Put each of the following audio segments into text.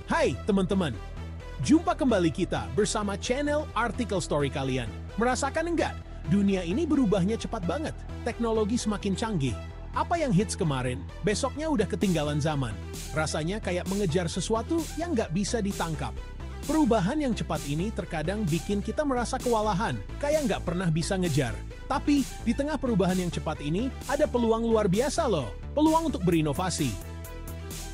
Hai teman-teman, jumpa kembali kita bersama channel Artikel Story kalian. Merasakan enggak? Dunia ini berubahnya cepat banget, teknologi semakin canggih. Apa yang hits kemarin, besoknya udah ketinggalan zaman. Rasanya kayak mengejar sesuatu yang nggak bisa ditangkap. Perubahan yang cepat ini terkadang bikin kita merasa kewalahan, kayak nggak pernah bisa ngejar. Tapi, di tengah perubahan yang cepat ini, ada peluang luar biasa loh, peluang untuk berinovasi.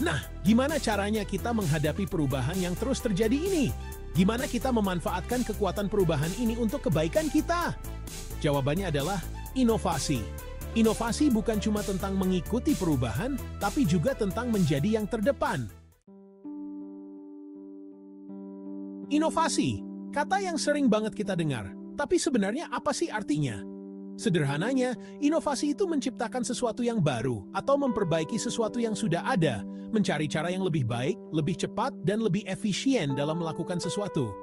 Nah, gimana caranya kita menghadapi perubahan yang terus terjadi ini? Gimana kita memanfaatkan kekuatan perubahan ini untuk kebaikan kita? Jawabannya adalah inovasi. Inovasi bukan cuma tentang mengikuti perubahan, tapi juga tentang menjadi yang terdepan. Inovasi, kata yang sering banget kita dengar, tapi sebenarnya apa sih artinya? Sederhananya, inovasi itu menciptakan sesuatu yang baru atau memperbaiki sesuatu yang sudah ada, mencari cara yang lebih baik, lebih cepat, dan lebih efisien dalam melakukan sesuatu.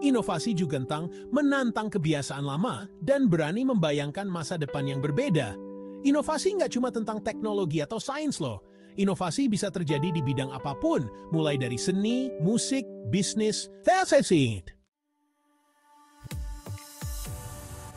Inovasi juga tentang menantang kebiasaan lama dan berani membayangkan masa depan yang berbeda. Inovasi nggak cuma tentang teknologi atau sains loh. Inovasi bisa terjadi di bidang apapun, mulai dari seni, musik, bisnis, fashion.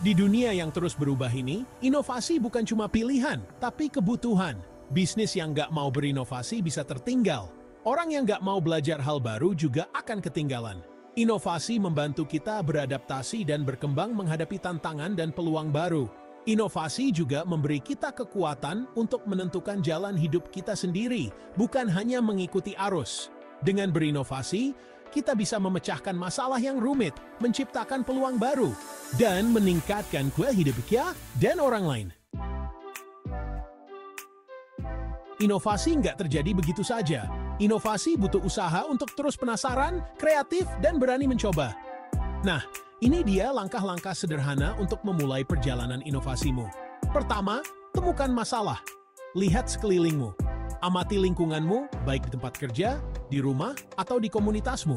Di dunia yang terus berubah ini, inovasi bukan cuma pilihan, tapi kebutuhan. Bisnis yang nggak mau berinovasi bisa tertinggal. Orang yang nggak mau belajar hal baru juga akan ketinggalan. Inovasi membantu kita beradaptasi dan berkembang menghadapi tantangan dan peluang baru. Inovasi juga memberi kita kekuatan untuk menentukan jalan hidup kita sendiri, bukan hanya mengikuti arus. Dengan berinovasi, kita bisa memecahkan masalah yang rumit, menciptakan peluang baru, dan meningkatkan kualitas hidup kita dan orang lain. Inovasi nggak terjadi begitu saja. Inovasi butuh usaha untuk terus penasaran, kreatif, dan berani mencoba. Nah, ini dia langkah-langkah sederhana untuk memulai perjalanan inovasimu. Pertama, temukan masalah. Lihat sekelilingmu. Amati lingkunganmu, baik di tempat kerja, di rumah, atau di komunitasmu.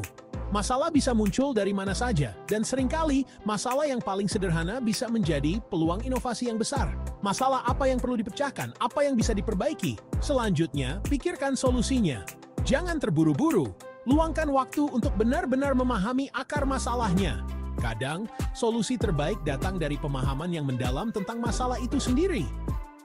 Masalah bisa muncul dari mana saja, dan seringkali masalah yang paling sederhana bisa menjadi peluang inovasi yang besar. Masalah apa yang perlu dipecahkan, apa yang bisa diperbaiki. Selanjutnya, pikirkan solusinya. Jangan terburu-buru, luangkan waktu untuk benar-benar memahami akar masalahnya. Kadang, solusi terbaik datang dari pemahaman yang mendalam tentang masalah itu sendiri.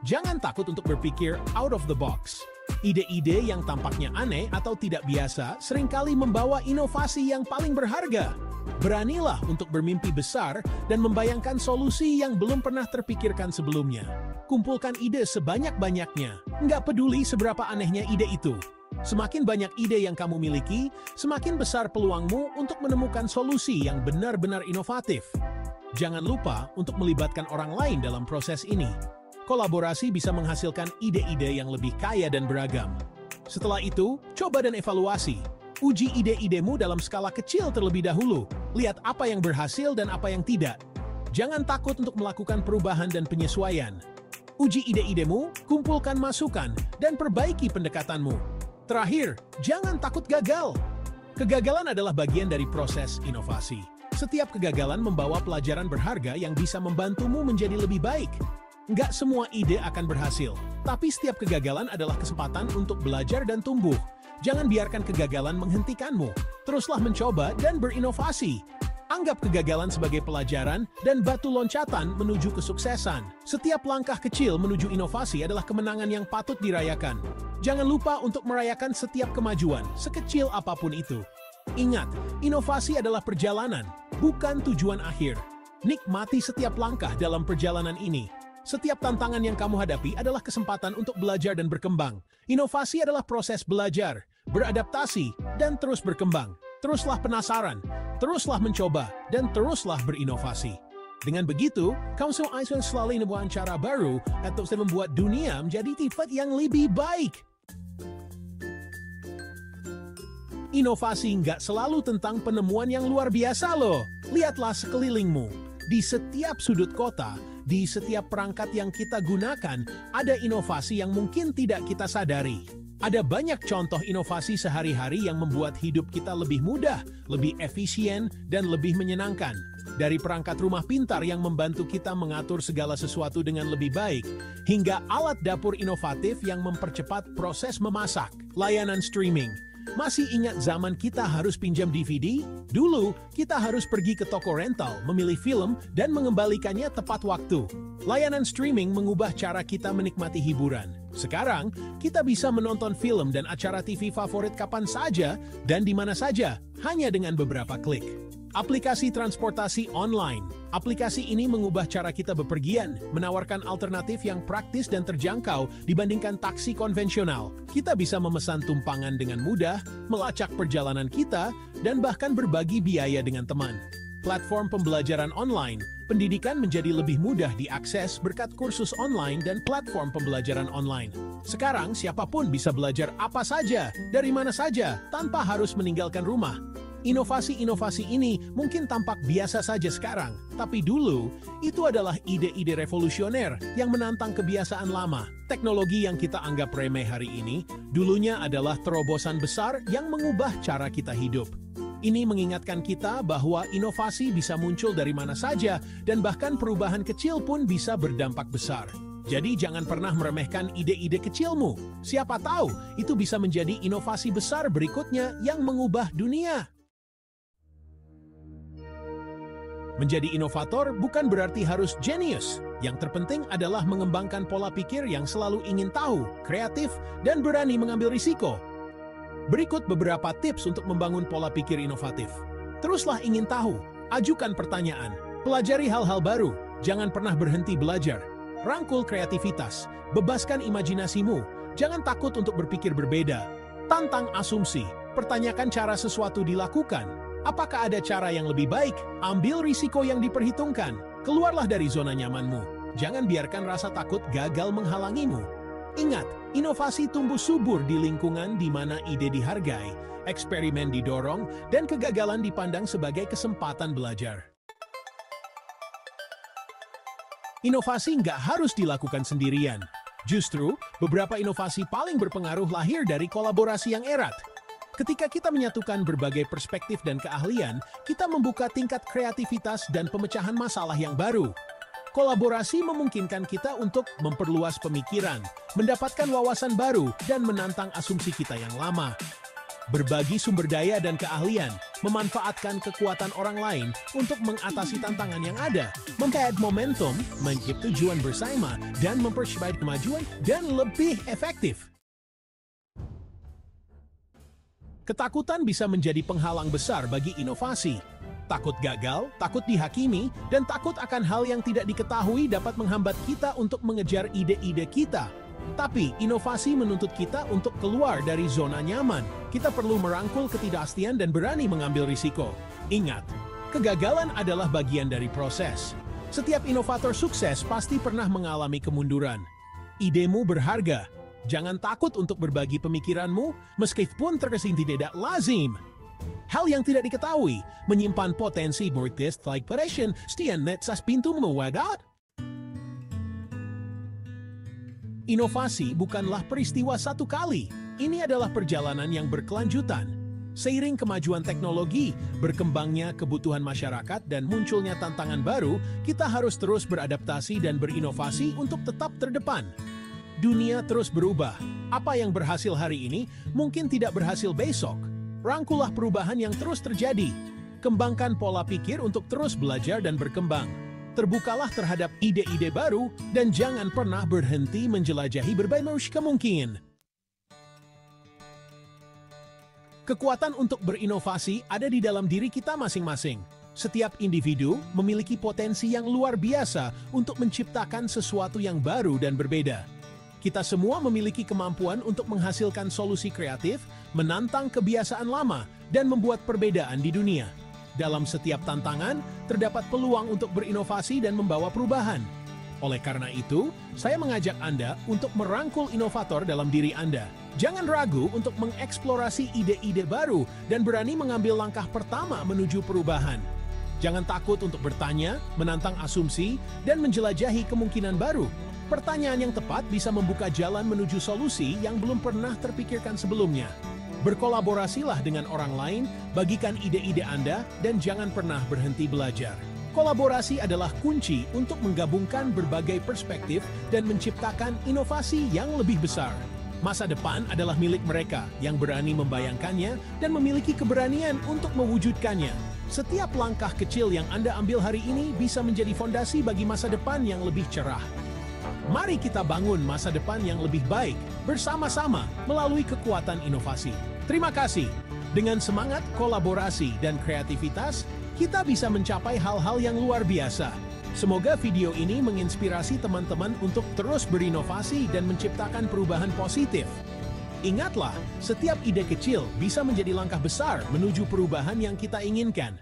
Jangan takut untuk berpikir out of the box. Ide-ide yang tampaknya aneh atau tidak biasa seringkali membawa inovasi yang paling berharga. Beranilah untuk bermimpi besar dan membayangkan solusi yang belum pernah terpikirkan sebelumnya. Kumpulkan ide sebanyak-banyaknya, nggak peduli seberapa anehnya ide itu. Semakin banyak ide yang kamu miliki, semakin besar peluangmu untuk menemukan solusi yang benar-benar inovatif. Jangan lupa untuk melibatkan orang lain dalam proses ini. Kolaborasi bisa menghasilkan ide-ide yang lebih kaya dan beragam. Setelah itu, coba dan evaluasi. Uji ide-idemu dalam skala kecil terlebih dahulu. Lihat apa yang berhasil dan apa yang tidak. Jangan takut untuk melakukan perubahan dan penyesuaian. Uji ide-idemu, kumpulkan masukan, dan perbaiki pendekatanmu. Terakhir, jangan takut gagal. Kegagalan adalah bagian dari proses inovasi. Setiap kegagalan membawa pelajaran berharga yang bisa membantumu menjadi lebih baik. Nggak semua ide akan berhasil, tapi setiap kegagalan adalah kesempatan untuk belajar dan tumbuh. Jangan biarkan kegagalan menghentikanmu. Teruslah mencoba dan berinovasi. Anggap kegagalan sebagai pelajaran dan batu loncatan menuju kesuksesan. Setiap langkah kecil menuju inovasi adalah kemenangan yang patut dirayakan. Jangan lupa untuk merayakan setiap kemajuan, sekecil apapun itu. Ingat, inovasi adalah perjalanan, bukan tujuan akhir. Nikmati setiap langkah dalam perjalanan ini. Setiap tantangan yang kamu hadapi adalah kesempatan untuk belajar dan berkembang. Inovasi adalah proses belajar, beradaptasi, dan terus berkembang. Teruslah penasaran, teruslah mencoba, dan teruslah berinovasi. Dengan begitu, kamu semua akan selalu menemukan cara baru untuk membuat dunia menjadi tempat yang lebih baik. Inovasi nggak selalu tentang penemuan yang luar biasa loh. Lihatlah sekelilingmu. Di setiap sudut kota, di setiap perangkat yang kita gunakan, ada inovasi yang mungkin tidak kita sadari. Ada banyak contoh inovasi sehari-hari yang membuat hidup kita lebih mudah, lebih efisien, dan lebih menyenangkan. Dari perangkat rumah pintar yang membantu kita mengatur segala sesuatu dengan lebih baik, hingga alat dapur inovatif yang mempercepat proses memasak, layanan streaming, Masih ingat zaman kita harus pinjam DVD? Dulu, kita harus pergi ke toko rental, memilih film, dan mengembalikannya tepat waktu. Layanan streaming mengubah cara kita menikmati hiburan. Sekarang, kita bisa menonton film dan acara TV favorit kapan saja dan di mana saja, hanya dengan beberapa klik. Aplikasi transportasi online. Aplikasi ini mengubah cara kita bepergian, menawarkan alternatif yang praktis dan terjangkau dibandingkan taksi konvensional. Kita bisa memesan tumpangan dengan mudah, melacak perjalanan kita, dan bahkan berbagi biaya dengan teman. Platform pembelajaran online. Pendidikan menjadi lebih mudah diakses berkat kursus online dan platform pembelajaran online. Sekarang, siapapun bisa belajar apa saja, dari mana saja, tanpa harus meninggalkan rumah. Inovasi-inovasi ini mungkin tampak biasa saja sekarang, tapi dulu itu adalah ide-ide revolusioner yang menantang kebiasaan lama. Teknologi yang kita anggap remeh hari ini, dulunya adalah terobosan besar yang mengubah cara kita hidup. Ini mengingatkan kita bahwa inovasi bisa muncul dari mana saja dan bahkan perubahan kecil pun bisa berdampak besar. Jadi jangan pernah meremehkan ide-ide kecilmu. Siapa tahu itu bisa menjadi inovasi besar berikutnya yang mengubah dunia. Menjadi inovator bukan berarti harus jenius. Yang terpenting adalah mengembangkan pola pikir yang selalu ingin tahu, kreatif, dan berani mengambil risiko. Berikut beberapa tips untuk membangun pola pikir inovatif. Teruslah ingin tahu, ajukan pertanyaan, pelajari hal-hal baru, jangan pernah berhenti belajar. Rangkul kreativitas, bebaskan imajinasimu, jangan takut untuk berpikir berbeda. Tantang asumsi, pertanyakan cara sesuatu dilakukan. Apakah ada cara yang lebih baik? Ambil risiko yang diperhitungkan. Keluarlah dari zona nyamanmu. Jangan biarkan rasa takut gagal menghalangimu. Ingat, inovasi tumbuh subur di lingkungan di mana ide dihargai, eksperimen didorong, dan kegagalan dipandang sebagai kesempatan belajar. Inovasi nggak harus dilakukan sendirian. Justru, beberapa inovasi paling berpengaruh lahir dari kolaborasi yang erat. Ketika kita menyatukan berbagai perspektif dan keahlian, kita membuka tingkat kreativitas dan pemecahan masalah yang baru. Kolaborasi memungkinkan kita untuk memperluas pemikiran, mendapatkan wawasan baru, dan menantang asumsi kita yang lama. Berbagi sumber daya dan keahlian, memanfaatkan kekuatan orang lain untuk mengatasi tantangan yang ada, memperoleh momentum, mencipta tujuan bersama, dan mempercepat kemajuan dan lebih efektif. Ketakutan bisa menjadi penghalang besar bagi inovasi. Takut gagal, takut dihakimi, dan takut akan hal yang tidak diketahui dapat menghambat kita untuk mengejar ide-ide kita. Tapi, inovasi menuntut kita untuk keluar dari zona nyaman. Kita perlu merangkul ketidakpastian dan berani mengambil risiko. Ingat, kegagalan adalah bagian dari proses. Setiap inovator sukses pasti pernah mengalami kemunduran. Idemu berharga. Jangan takut untuk berbagi pemikiranmu, meskipun terkesan tidak lazim. Hal yang tidak diketahui, menyimpan potensi mortis like passion, setiap net sas pintu mewadat. Inovasi bukanlah peristiwa satu kali. Ini adalah perjalanan yang berkelanjutan. Seiring kemajuan teknologi, berkembangnya kebutuhan masyarakat, dan munculnya tantangan baru, kita harus terus beradaptasi dan berinovasi untuk tetap terdepan. Dunia terus berubah. Apa yang berhasil hari ini mungkin tidak berhasil besok. Rangkulah perubahan yang terus terjadi. Kembangkan pola pikir untuk terus belajar dan berkembang. Terbukalah terhadap ide-ide baru dan jangan pernah berhenti menjelajahi berbagai kemungkinan. Kekuatan untuk berinovasi ada di dalam diri kita masing-masing. Setiap individu memiliki potensi yang luar biasa untuk menciptakan sesuatu yang baru dan berbeda. Kita semua memiliki kemampuan untuk menghasilkan solusi kreatif, menantang kebiasaan lama, dan membuat perbedaan di dunia. Dalam setiap tantangan, terdapat peluang untuk berinovasi dan membawa perubahan. Oleh karena itu, saya mengajak Anda untuk merangkul inovator dalam diri Anda. Jangan ragu untuk mengeksplorasi ide-ide baru dan berani mengambil langkah pertama menuju perubahan. Jangan takut untuk bertanya, menantang asumsi, dan menjelajahi kemungkinan baru. Pertanyaan yang tepat bisa membuka jalan menuju solusi yang belum pernah terpikirkan sebelumnya. Berkolaborasilah dengan orang lain, bagikan ide-ide Anda, dan jangan pernah berhenti belajar. Kolaborasi adalah kunci untuk menggabungkan berbagai perspektif dan menciptakan inovasi yang lebih besar. Masa depan adalah milik mereka yang berani membayangkannya dan memiliki keberanian untuk mewujudkannya. Setiap langkah kecil yang Anda ambil hari ini bisa menjadi fondasi bagi masa depan yang lebih cerah. Mari kita bangun masa depan yang lebih baik bersama-sama melalui kekuatan inovasi. Terima kasih. Dengan semangat kolaborasi dan kreativitas, kita bisa mencapai hal-hal yang luar biasa. Semoga video ini menginspirasi teman-teman untuk terus berinovasi dan menciptakan perubahan positif. Ingatlah, setiap ide kecil bisa menjadi langkah besar menuju perubahan yang kita inginkan.